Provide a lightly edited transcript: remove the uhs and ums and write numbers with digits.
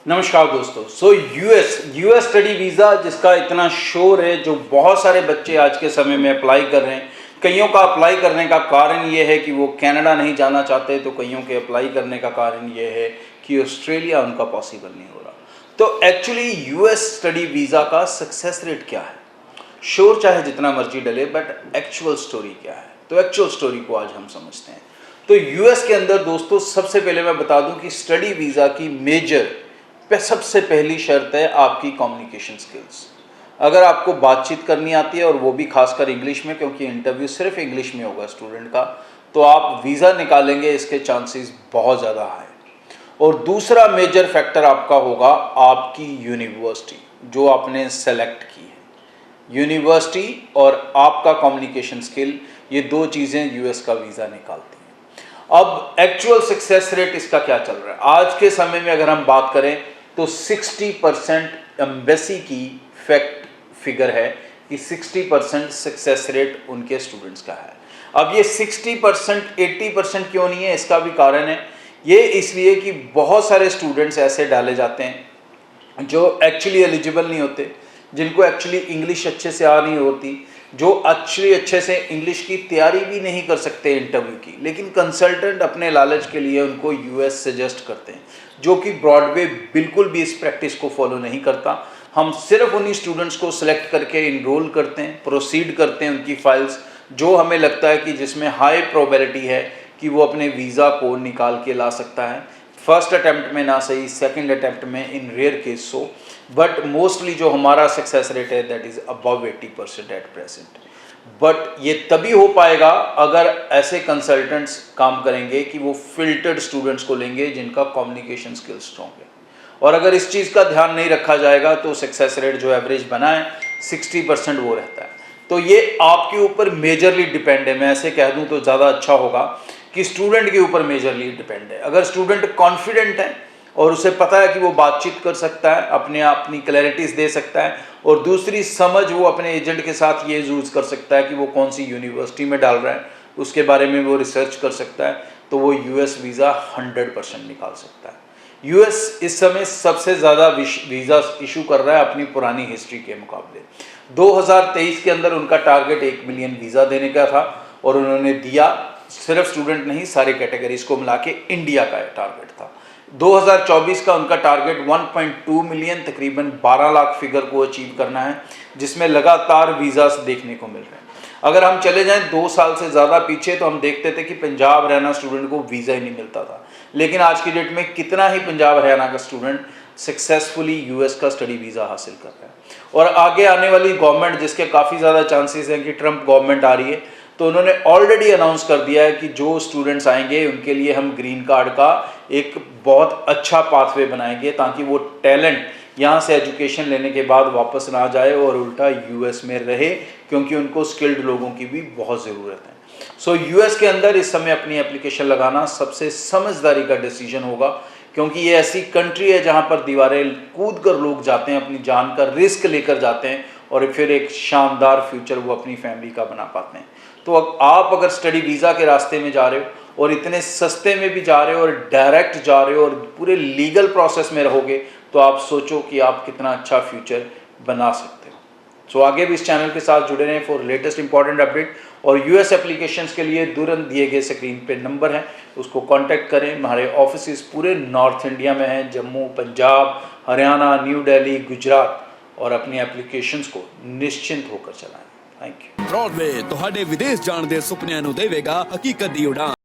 नमस्कार दोस्तों। US study visa जिसका इतना शोर है, जो बहुत सारे बच्चे आज के समय में अप्लाई कर रहे हैं। कईयों का अप्लाई करने का कारण ये है कि वो कनाडा नहीं जाना चाहते, तो कईयों के अप्लाई करने का कारण ये है कि ऑस्ट्रेलिया उनका पॉसिबल नहीं हो रहा। तो एक्चुअली यूएस स्टडी वीज़ा का सक्सेस रेट क्या है? शोर चाहे जितना मर्जी डले, बट एक्चुअल स्टोरी क्या है? तो एक्चुअल स्टोरी को आज हम समझते हैं। तो यूएस के अंदर दोस्तों, सबसे पहले मैं बता दूं कि स्टडी वीज़ा की मेजर सबसे पहली शर्त है आपकी कम्युनिकेशन स्किल्स। अगर आपको बातचीत करनी आती है, और वो भी खासकर इंग्लिश में, क्योंकि इंटरव्यू सिर्फ इंग्लिश में होगा स्टूडेंट का, तो आप वीज़ा निकालेंगे, इसके चांसेस बहुत ज़्यादा हाई। और दूसरा मेजर फैक्टर आपका होगा आपकी यूनिवर्सिटी जो आपने सेलेक्ट की है। यूनिवर्सिटी और आपका कम्युनिकेशन स्किल, ये दो चीज़ें यूएस का वीज़ा निकालती हैं। अब एक्चुअल सक्सेस रेट इसका क्या चल रहा है आज के समय में? अगर हम बात करें तो 60% एम्बेसी की फैक्ट फिगर है कि 60% सक्सेस रेट उनके स्टूडेंट्स का है। अब ये 60% 80% क्यों नहीं है, इसका भी कारण है। ये इसलिए कि बहुत सारे स्टूडेंट्स ऐसे डाले जाते हैं जो एक्चुअली एलिजिबल नहीं होते, जिनको एक्चुअली इंग्लिश अच्छे से आ नहीं होती, जो एक्चुअली अच्छे से इंग्लिश की तैयारी भी नहीं कर सकते इंटरव्यू की, लेकिन कंसल्टेंट अपने लालच के लिए उनको यूएस सजेस्ट करते हैं, जो कि ब्रॉडवे बिल्कुल भी इस प्रैक्टिस को फॉलो नहीं करता। हम सिर्फ उन्हीं स्टूडेंट्स को सिलेक्ट करके इनरोल करते हैं, प्रोसीड करते हैं उनकी फाइल्स, जो हमें लगता है कि जिसमें हाई प्रोबेबिलिटी है कि वो अपने वीज़ा को निकाल के ला सकता है। फर्स्ट अटैम्प्ट में ना सही, सेकंड अटैम्प्ट में in rare case so, but mostly जो हमारा सक्सेस रेट है that is above 80% at present. But ये तभी हो पाएगा अगर ऐसे कंसल्टेंट्स काम करेंगे कि वो फिल्टर्ड स्टूडेंट्स को लेंगे जिनका कम्युनिकेशन स्किल स्ट्रॉन्ग है। और अगर इस चीज़ का ध्यान नहीं रखा जाएगा तो सक्सेस रेट जो एवरेज बना है 60% वो रहता है। तो ये आपके ऊपर मेजरली डिपेंड है। मैं ऐसे कह दूं तो ज़्यादा अच्छा होगा कि स्टूडेंट के ऊपर मेजरली डिपेंड है। अगर स्टूडेंट कॉन्फिडेंट है और उसे पता है कि वो बातचीत कर सकता है, अपनी क्लैरिटीज दे सकता है, और दूसरी समझ वो अपने एजेंट के साथ ये यूज़ कर सकता है कि वो कौन सी यूनिवर्सिटी में डाल रहा है, उसके बारे में वो रिसर्च कर सकता है, तो वो यूएस वीज़ा 100% निकाल सकता है। यूएस इस समय सबसे ज़्यादा वीज़ा इशू कर रहा है अपनी पुरानी हिस्ट्री के मुकाबले। 2023 के अंदर उनका टारगेट 1 मिलियन वीज़ा देने का था, और उन्होंने दिया। सिर्फ स्टूडेंट नहीं, सारे कैटेगरीज को मिला के इंडिया का टारगेट था। 2024 का उनका टारगेट 1.2 मिलियन, तकरीबन 12 लाख फिगर को अचीव करना है, जिसमें लगातार वीज़ास देखने को मिल रहे हैं। अगर हम चले जाएं 2 साल से ज़्यादा पीछे, तो हम देखते थे कि पंजाब हरियाणा स्टूडेंट को वीज़ा ही नहीं मिलता था। लेकिन आज की डेट में कितना ही पंजाब हरियाणा का स्टूडेंट सक्सेसफुली यूएस का स्टडी वीज़ा हासिल कर रहा है। और आगे आने वाली गवर्नमेंट, जिसके काफ़ी ज़्यादा चांसेस हैं कि ट्रंप गवर्नमेंट आ रही है, तो उन्होंने ऑलरेडी अनाउंस कर दिया है कि जो स्टूडेंट्स आएंगे उनके लिए हम ग्रीन कार्ड का एक बहुत अच्छा पाथवे बनाएंगे, ताकि वो टैलेंट यहाँ से एजुकेशन लेने के बाद वापस ना जाए और उल्टा यूएस में रहे, क्योंकि उनको स्किल्ड लोगों की भी बहुत ज़रूरत है। सो यूएस के अंदर इस समय अपनी एप्लीकेशन लगाना सबसे समझदारी का डिसीजन होगा, क्योंकि ये ऐसी कंट्री है जहाँ पर दीवारें कूद कर लोग जाते हैं, अपनी जान का रिस्क लेकर जाते हैं, और फिर एक शानदार फ्यूचर वो अपनी फैमिली का बना पाते हैं। तो आप अगर स्टडी वीज़ा के रास्ते में जा रहे हो, और इतने सस्ते में भी जा रहे हो, और डायरेक्ट जा रहे हो, और पूरे लीगल प्रोसेस में रहोगे, तो आप सोचो कि आप कितना अच्छा फ्यूचर बना सकते हो। सो आगे भी इस चैनल के साथ जुड़े रहें फॉर लेटेस्ट इंपॉर्टेंट अपडेट। और यूएस एप्लीकेशंस के लिए तुरंत दिए गए स्क्रीन पे नंबर है, उसको कांटेक्ट करें। हमारे ऑफिस पूरे नॉर्थ इंडिया में हैं, जम्मू, पंजाब, हरियाणा, न्यू दिल्ली, गुजरात, और अपनी एप्लीकेशंस को निश्चिंत होकर चलाएं। Thank you. ब्रॉडवे तुहाडे विदेश जाण दे सुपनिਆਂ ਨੂੰ ਦੇਵੇਗਾ ਹਕੀਕਤ ਦੀ ਉਡਾਨ।